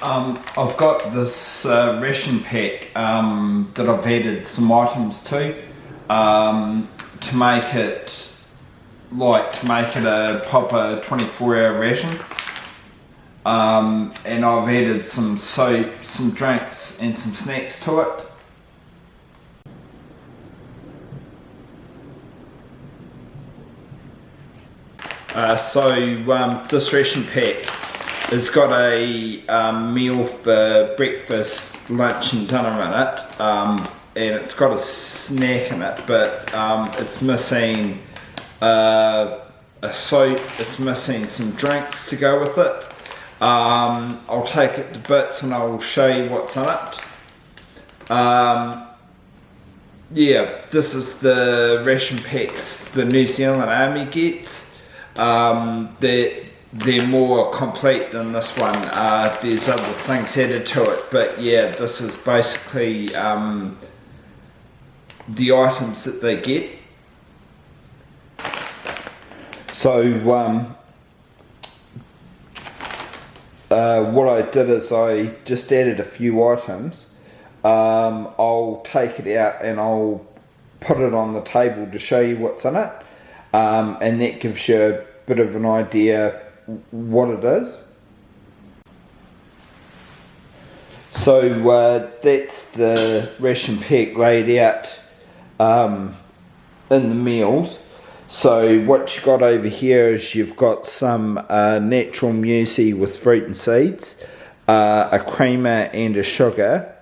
I've got this ration pack that I've added some items to make it a proper 24-hour ration. And I've added some soap, some drinks and some snacks to it. This ration pack has got a meal for breakfast, lunch and dinner in it, and it's got a snack in it, but it's missing a soap, it's missing some drinks to go with it. I'll take it to bits and I'll show you what's in it. Yeah, this is the ration packs the New Zealand Army gets. They're more complete than this one. There's other things added to it, but yeah, this is basically the items that they get. So what I did is I just added a few items. I'll take it out and I'll put it on the table to show you what's in it, and that gives you a bit of an idea what it is. So that's the ration pack laid out in the meals. So what you got over here is you've got some natural muesli with fruit and seeds, a creamer and a sugar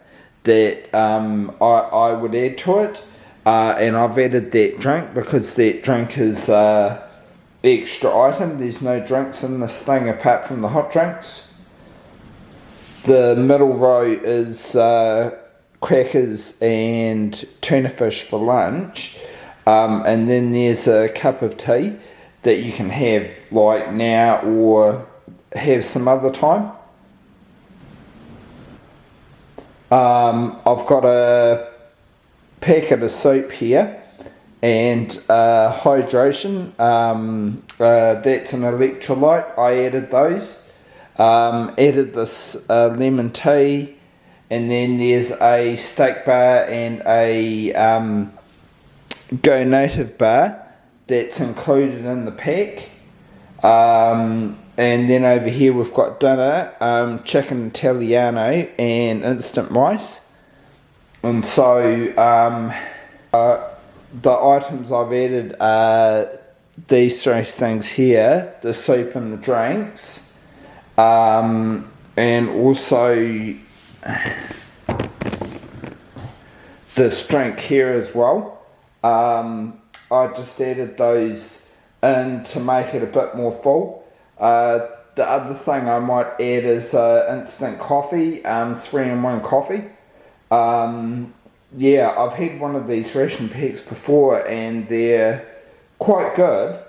that I would add to it, and I've added that drink because that drink is extra item. There's no drinks in this thing apart from the hot drinks. The middle row is crackers and tuna fish for lunch, and then there's a cup of tea that you can have like now or have some other time. I've got a packet of soap here and hydration, that's an electrolyte. I added those, added this lemon tea, and then there's a steak bar and a Go Native bar that's included in the pack, and then over here we've got dinner, chicken Italiano and instant rice. And so the items I've added are these three things here, the soup and the drinks, and also this drink here as well. I just added those in to make it a bit more full. The other thing I might add is instant coffee, 3-in-1 coffee. Yeah, I've had one of these ration packs before and they're quite good,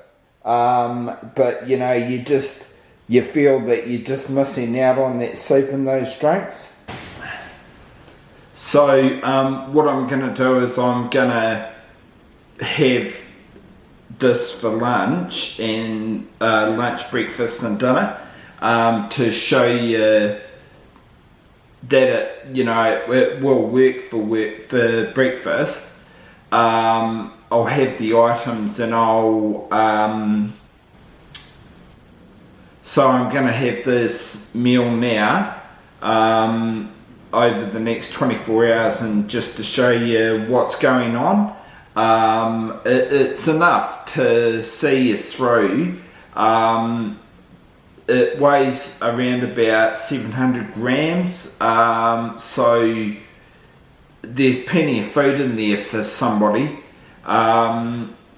but you know, you feel that you're just missing out on that soup and those drinks. So what I'm going to do is I'm going to have this for lunch and lunch, breakfast and dinner, to show you that it will work for breakfast. I'll have the items and so I'm going to have this meal now over the next 24 hours, and just to show you what's going on. It's enough to see you through. It weighs around about 700 grams, so there's plenty of food in there for somebody.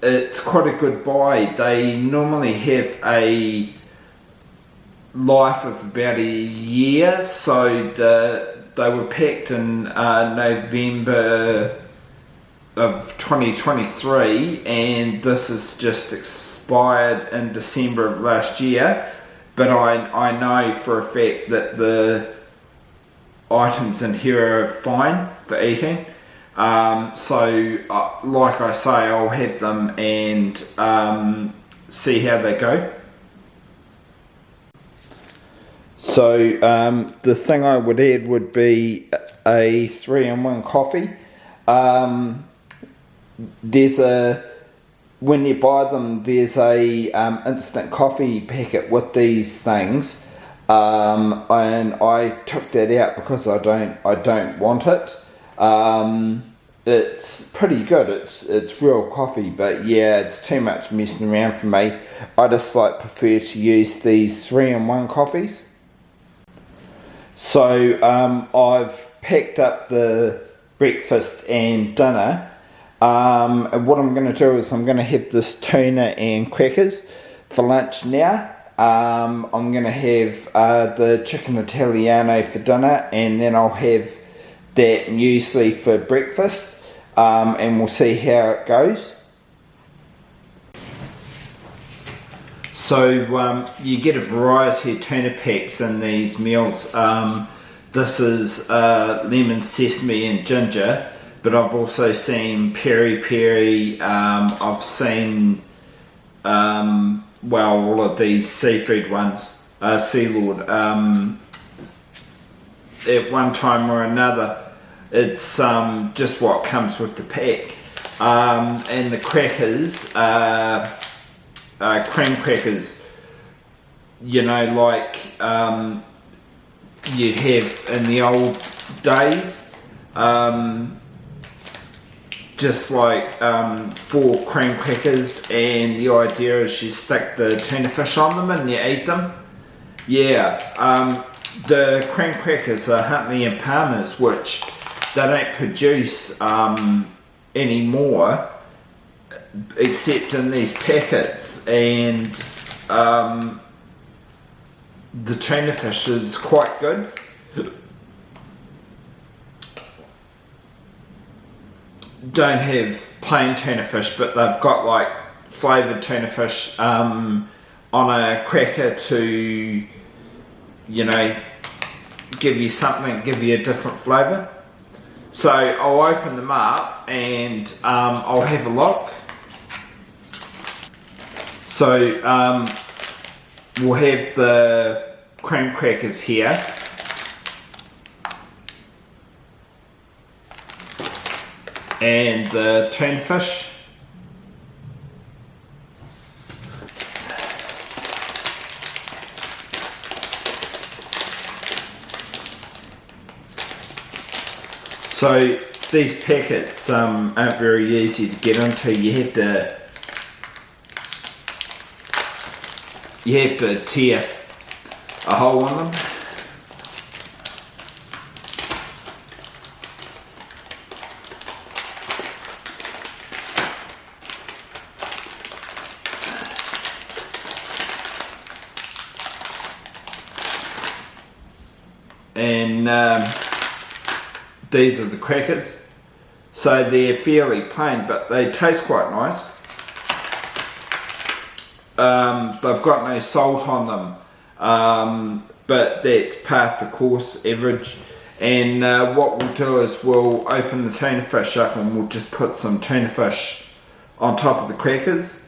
It's quite a good buy. They normally have a life of about a year, so they were packed in November of 2023, and this is just expired in December of last year. But I know for a fact that the items in here are fine for eating. So like I say, I'll have them and see how they go. So the thing I would add would be a 3-in-1 coffee. There's a, when you buy them, there's a instant coffee packet with these things, and I took that out because I don't want it. It's pretty good. It's real coffee, but yeah, it's too much messing around for me. I just prefer to use these 3-in-1 coffees. So I've packed up the breakfast and dinner. And what I'm going to do is I'm going to have this tuna and crackers for lunch now. I'm going to have the chicken Italiano for dinner, and then I'll have that muesli for breakfast, and we'll see how it goes. So you get a variety of tuna packs in these meals. This is lemon, sesame and ginger, but I've also seen peri peri, I've seen all of these seafood ones, Sea Lord. At one time or another, it's just what comes with the pack. And the crackers, cream crackers, you know, like you'd have in the old days, just like 4 cream crackers, and the idea is you stick the tuna fish on them and you eat them. Yeah, the cream crackers are Huntley and Palmer's, which they don't produce anymore, except in these packets, and the tuna fish is quite good. Don't have plain tuna fish, but they've got like flavoured tuna fish on a cracker to, you know, give you something, give you a different flavour. So I'll open them up and I'll have a look. So we'll have the cream crackers here. And the tuna fish. So these packets aren't very easy to get into. You have to tear a hole in them. And these are the crackers. So they're fairly plain, but they taste quite nice. They've got no salt on them, but that's par for course average. And what we'll do is we'll open the tuna fish up and we'll just put some tuna fish on top of the crackers.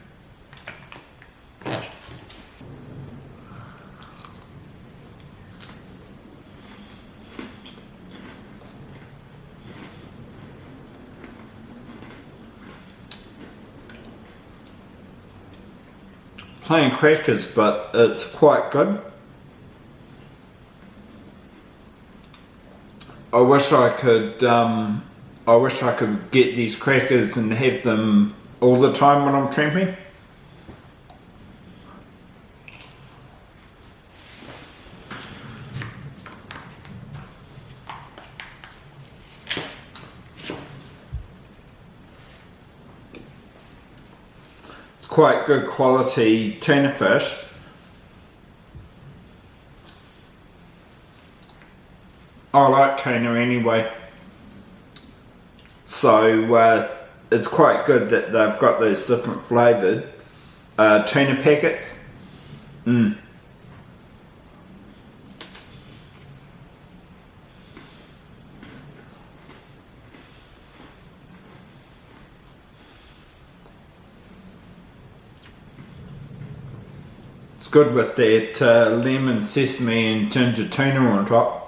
Plain crackers, but it's quite good. I wish I could get these crackers and have them all the time when I'm tramping. Quite good quality tuna fish. I like tuna anyway, so it's quite good that they've got those different flavoured tuna packets. It's good with that lemon, sesame and ginger tuna on top.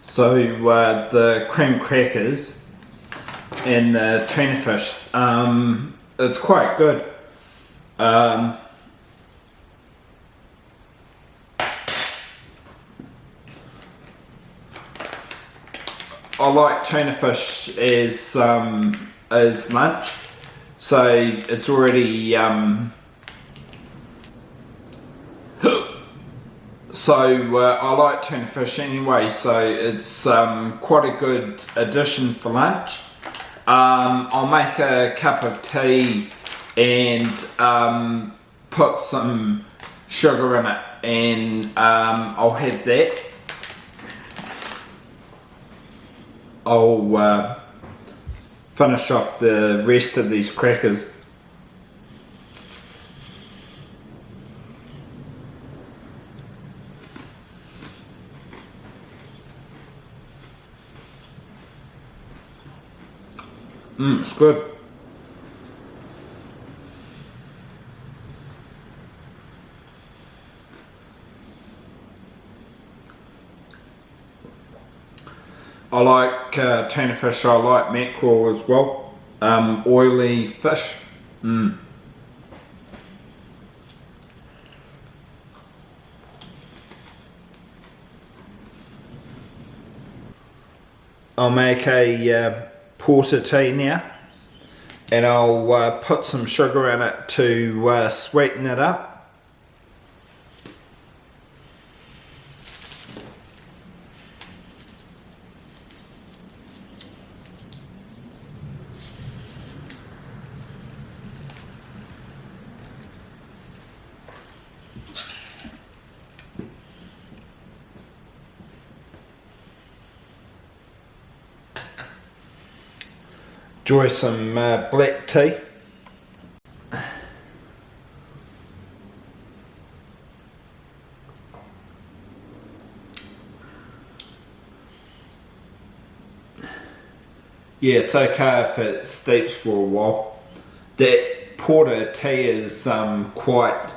So the cream crackers and the tuna fish, it's quite good. I like tuna fish as lunch, so it's already I like tuna fish anyway, so it's quite a good addition for lunch. I'll make a cup of tea and put some sugar in it, and I'll have that. I'll finish off the rest of these crackers. It's good. I like tuna fish, I like mackerel as well. Oily fish. I'll make a porter tea now, and I'll put some sugar in it to sweeten it up. Enjoy some black tea. Yeah, it's okay if it steeps for a while. That porter tea is quite,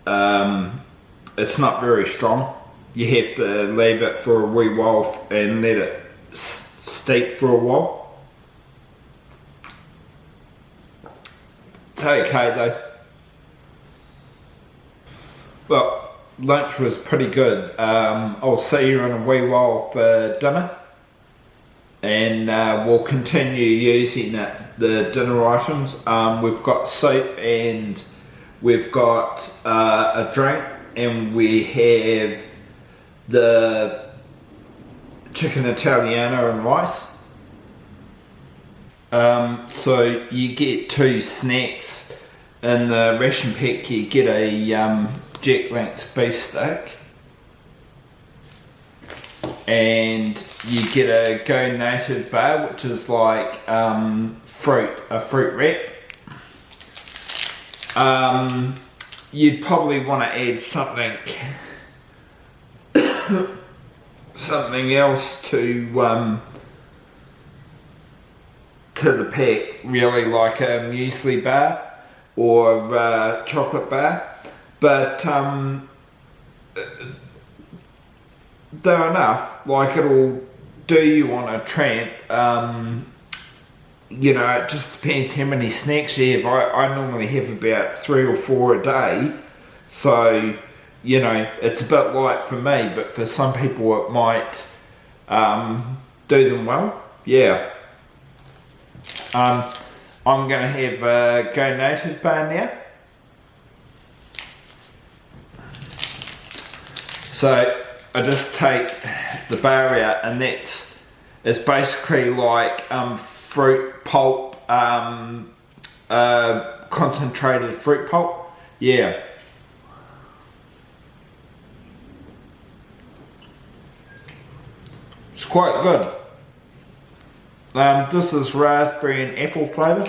it's not very strong. You have to leave it for a wee while and let it steep for a while. It's okay though. Well, lunch was pretty good. I'll see you in a wee while for dinner, and we'll continue using the dinner items. We've got soup and we've got a drink, and we have the chicken Italiano and rice. So you get 2 snacks in the ration pack. You get a Jack Link's beef stick, and you get a Go Native bar, which is like a fruit wrap. You'd probably want to add something else to the pack, really, like a muesli bar or a chocolate bar, but they're enough. Like, it'll do you on a tramp. You know, it just depends how many snacks you have. I normally have about 3 or 4 a day, so you know, it's a bit light for me, but for some people it might do them well. Yeah. I'm going to have a Go Native bar now. So I just take the bar out, and that's It's basically like fruit pulp, concentrated fruit pulp. Yeah. It's quite good. This is raspberry and apple flavour.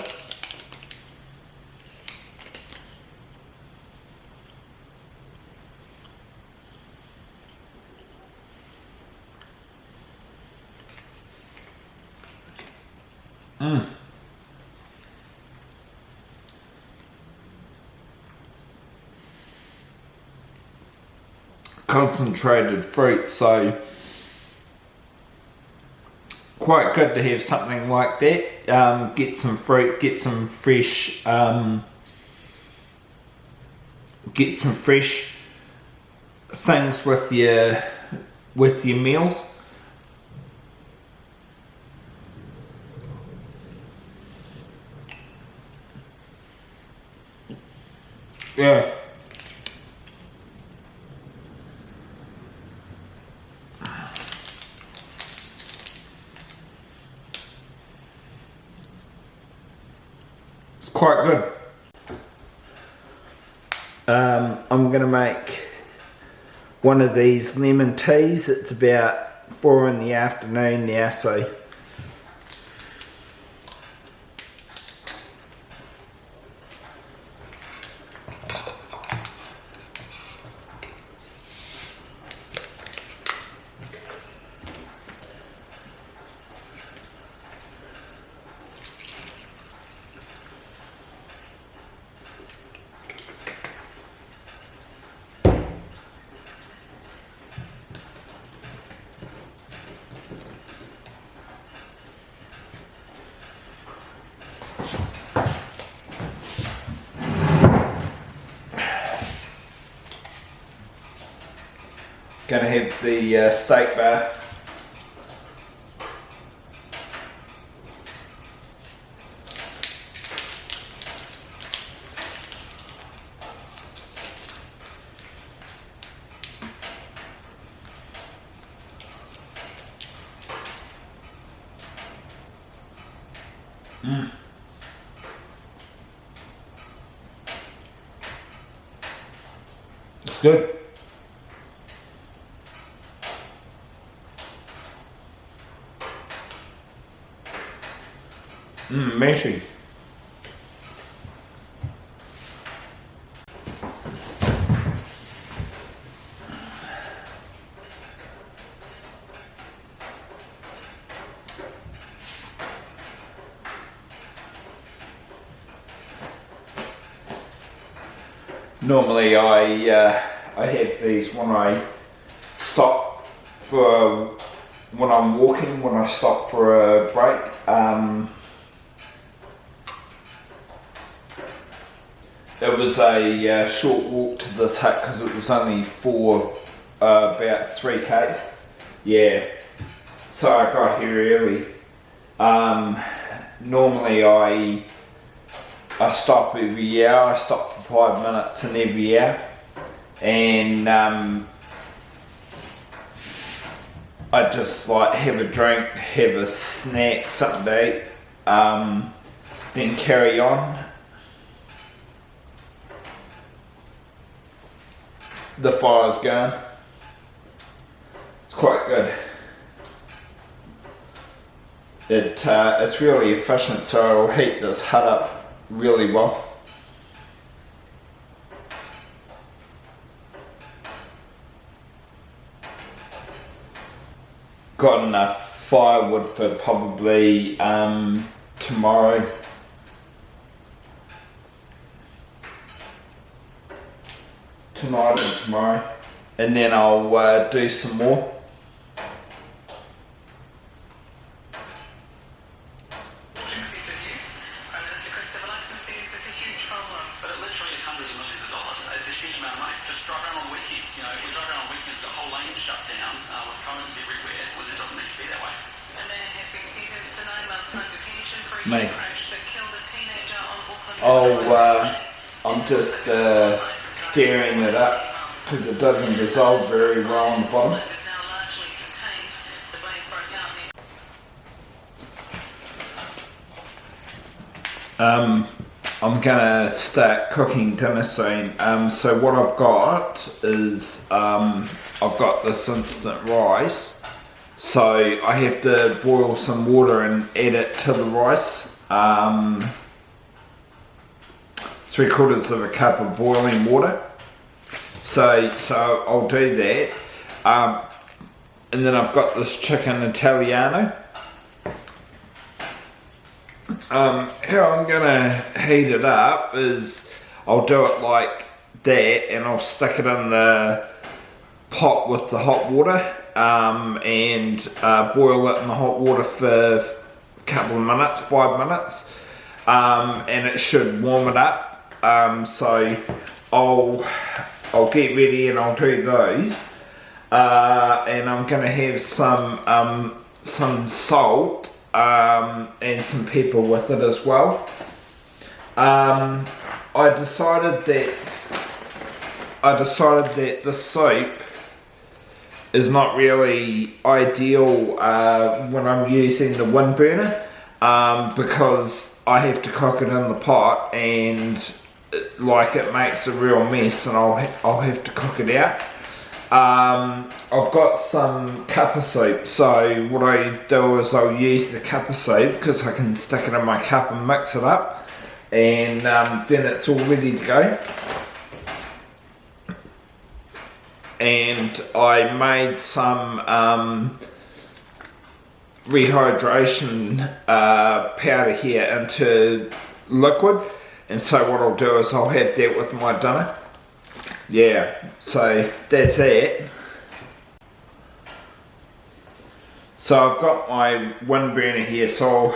Concentrated fruit, so quite good to have something like that. Get some fruit, get some fresh things with your meals. Yeah. It's quite good. I'm going to make one of these lemon teas. It's about 4 in the afternoon now, so gonna have the steak bar. It's good. Meaty. Normally I have these when I stop for when I'm walking, when I stop for a break. It was a short walk to this hut because it was only for about 3 k's. Yeah, so I got here early. Normally I stop every hour. I stop for 5 minutes in every hour, and I just like have a drink, have a snack, something to eat, then carry on. The fire's going. It's quite good. It's really efficient, so it'll heat this hut up really well. Got enough firewood for probably tomorrow. Tonight and tomorrow, and then I'll do some more. Me. I'm just stirring it up because it doesn't dissolve very well on the bottom. I'm gonna start cooking dinner soon. So what I've got is I've got this instant rice. So I have to boil some water and add it to the rice. 3/4 of a cup of boiling water. So I'll do that. And then I've got this chicken Italiano. How I'm gonna heat it up is I'll do it like that, and I'll stick it in the pot with the hot water and boil it in the hot water for a couple of minutes, 5 minutes, and it should warm it up. So I'll get ready and I'll do those, and I'm gonna have some salt and some pepper with it as well. I decided that the soup is not really ideal when I'm using the wind burner, because I have to cook it in the pot and it makes a real mess, and I'll have to cook it out. I've got some cup of soup, so what I do is I'll use the cup of soup because I can stick it in my cup and mix it up, and then it's all ready to go. And I made some rehydration powder here into liquid, and so what I'll do is I'll have that with my dinner. Yeah, so that's it. So I've got my wind burner here, so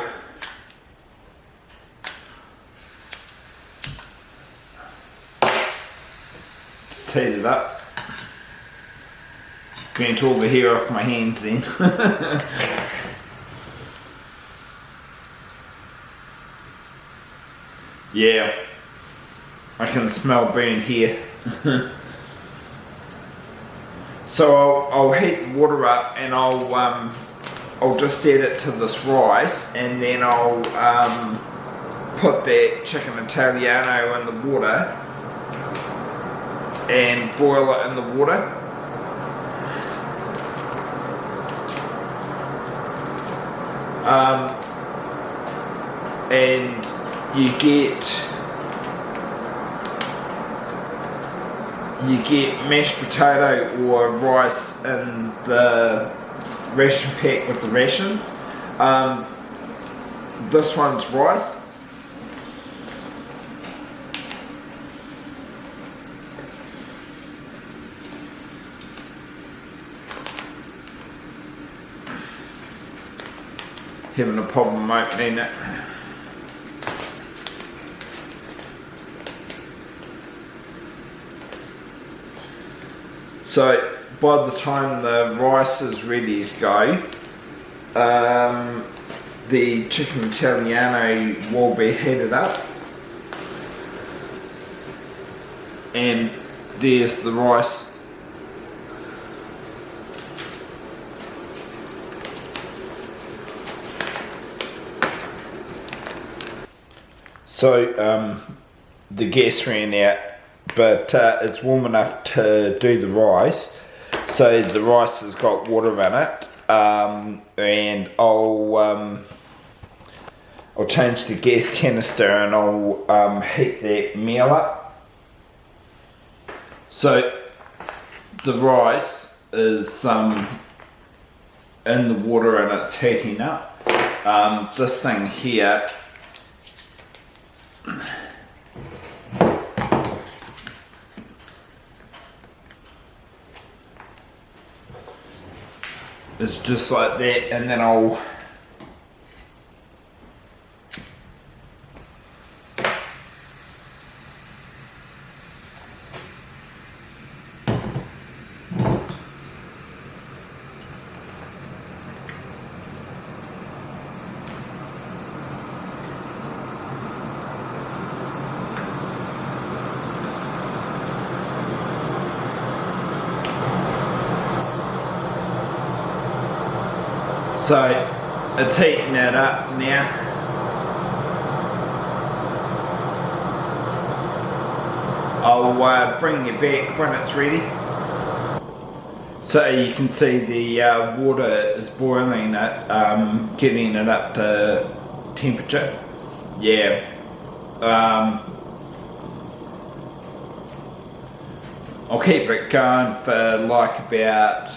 just heat it up. Going to over here off my hands then. Yeah, I can smell burn here. So I'll heat the water up, and I'll just add it to this rice, and then I'll put that chicken Italiano in the water and boil it in the water. And you get mashed potato or rice in the ration pack with the rations. This one's rice. Having a problem opening it. So by the time the rice is ready to go, the chicken Italiano will be heated up, and there's the rice. So the gas ran out, but it's warm enough to do the rice. So the rice has got water in it, and I'll change the gas canister, and I'll heat that meal up. So the rice is in the water and it's heating up. This thing here is just like that, and then I'll so it's heating it up now. I'll bring you back when it's ready. So you can see the water is boiling it, getting it up to temperature. Yeah. I'll keep it going for like about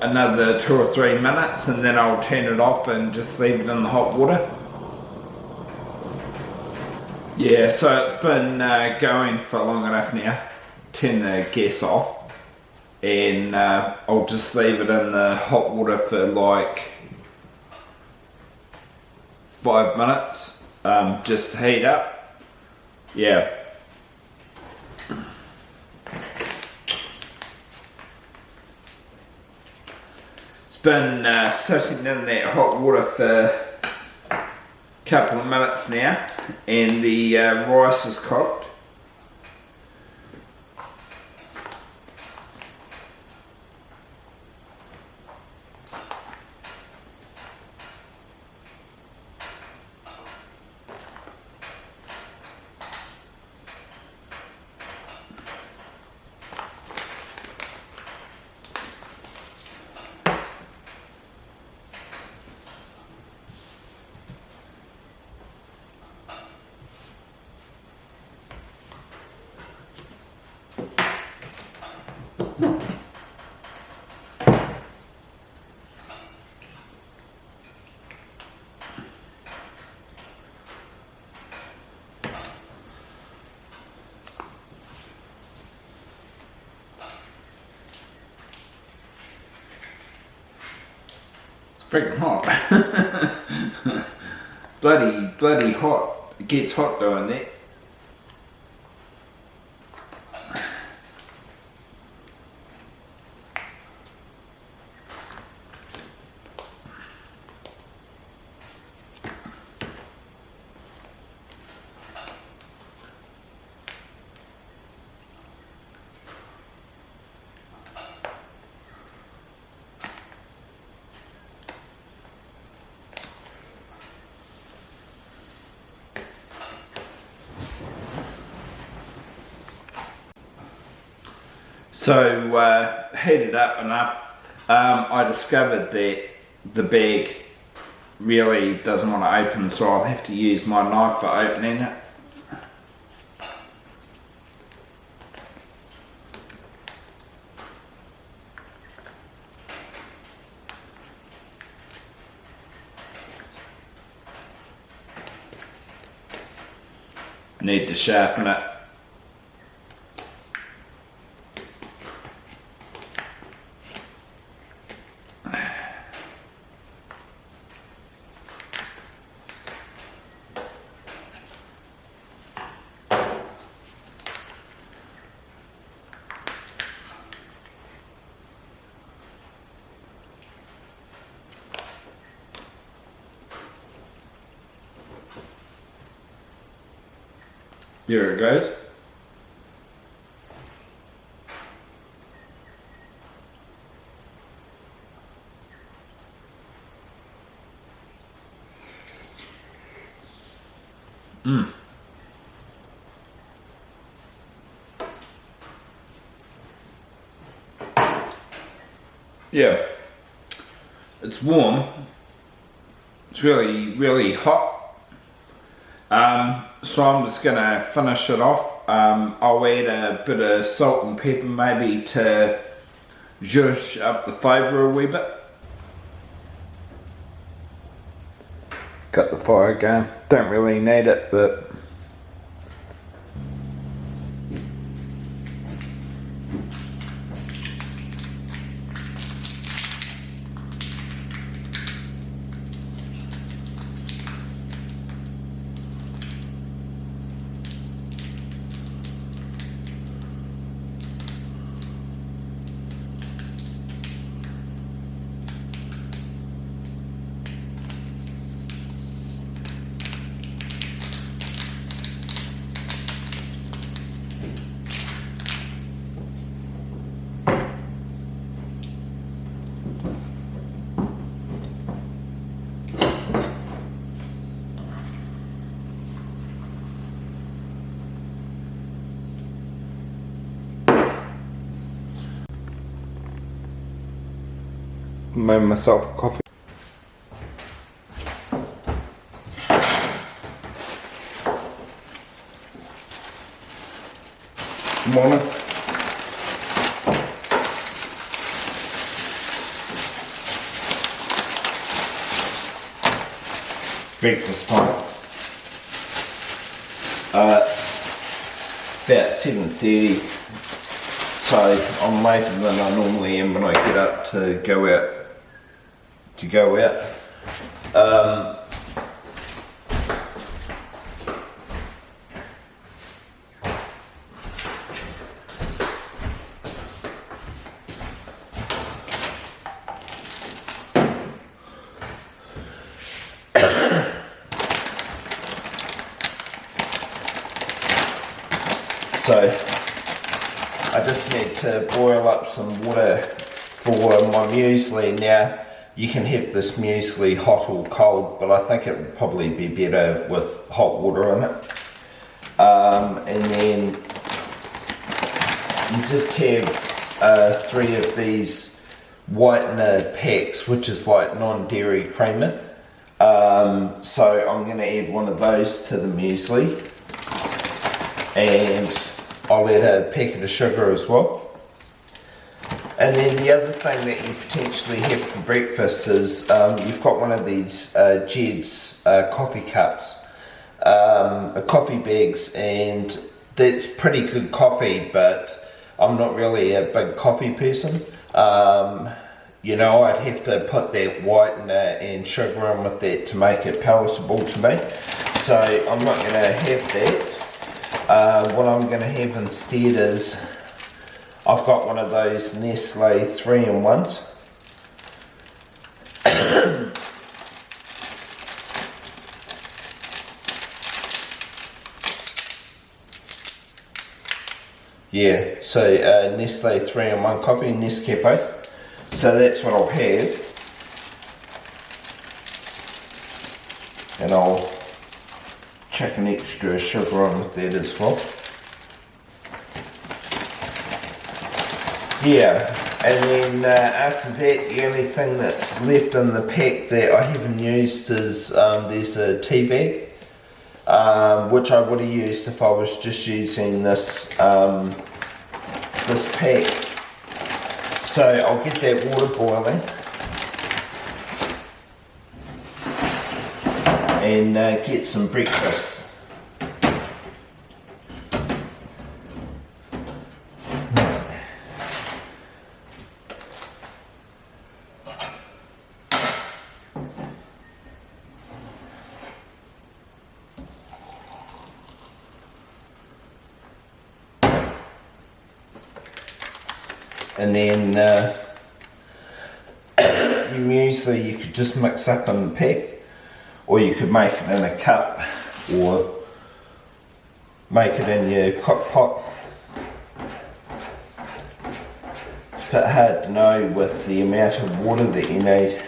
another 2 or 3 minutes, and then I'll turn it off and just leave it in the hot water. Yeah, so it's been going for long enough now. Turn the gas off, and I'll just leave it in the hot water for like 5 minutes, just to heat up. Yeah. It's been sitting in that hot water for a couple of minutes now, and the rice is cooked. Freaking hot. bloody hot. It gets hot doing that. So heated up enough, I discovered that the bag really doesn't want to open, so I'll have to use my knife for opening it. Need to sharpen it. There it goes. Yeah, it's warm. It's really hot. So I'm just gonna finish it off. I'll add a bit of salt and pepper maybe to zhuzh up the flavour a wee bit. Got the fire going. Don't really need it, but made myself a coffee. Good morning. Breakfast time. About 7:30, so I'm later than I normally am when I get up to go out. So I just need to boil up some water for my muesli. Now you can have this muesli hot or cold, but I think it would probably be better with hot water in it. And then you just have 3 of these whitener packs, which is like non-dairy creamer. So I'm going to add one of those to the muesli, and I'll add a packet of sugar as well. And then the other thing that you potentially have for breakfast is you've got one of these Jed's coffee cups, coffee bags, and that's pretty good coffee, but I'm not really a big coffee person. You know, I'd have to put that whitener and sugar in with that to make it palatable to me, so I'm not going to have that. What I'm going to have instead is, I've got one of those Nestle 3-in-1s. Yeah, so Nestle 3-in-1 coffee, Nescafe. So that's what I'll have. And I'll chuck an extra sugar on with that as well. Yeah, and then after that, the only thing that's left in the pack that I haven't used is there's a tea bag, which I would have used if I was just using this this pack. So I'll get that water boiling and get some breakfast. And then your muesli you could just mix up in the pack, or you could make it in a cup, or make it in your cook pot. It's a bit hard to know with the amount of water that you need.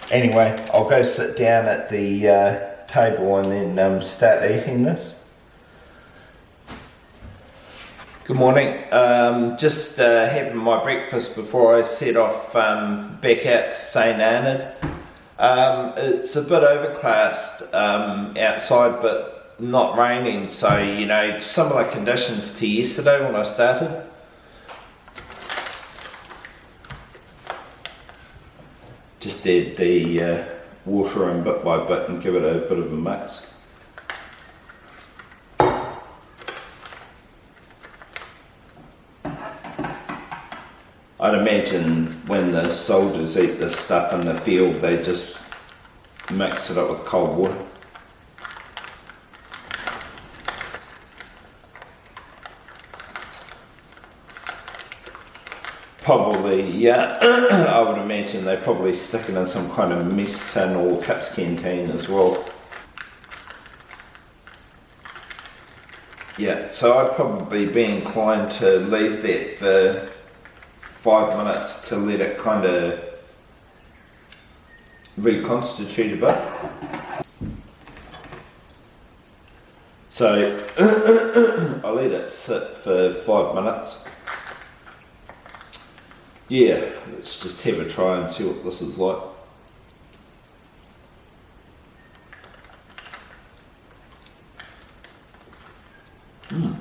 Anyway, I'll go sit down at the table and then start eating this. Good morning. Just having my breakfast before I set off back out to St. Arnaud. It's a bit overcast outside, but not raining, so you know, similar conditions to yesterday when I started. Just add the water in bit by bit and give it a bit of a mix. I'd imagine when the soldiers eat this stuff in the field, they just mix it up with cold water. Probably, yeah. I would imagine they probably stick it in some kind of mess tin or Kip's canteen as well. Yeah, so I'd probably be inclined to leave that for 5 minutes to let it kind of reconstitute a bit. So I'll let it sit for 5 minutes. Yeah, let's just have a try and see what this is like. It's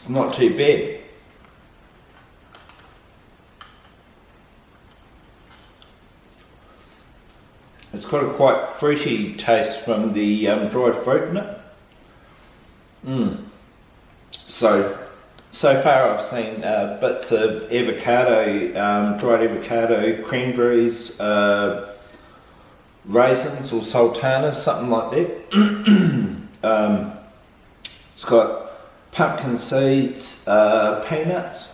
not too bad. It's got a quite fruity taste from the dried fruit in it. So far I've seen bits of avocado, dried avocado, cranberries, raisins or sultanas, something like that. It's got pumpkin seeds, peanuts.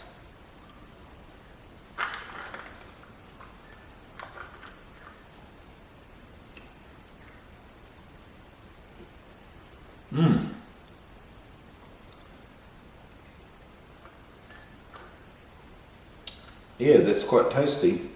Yeah, that's quite tasty.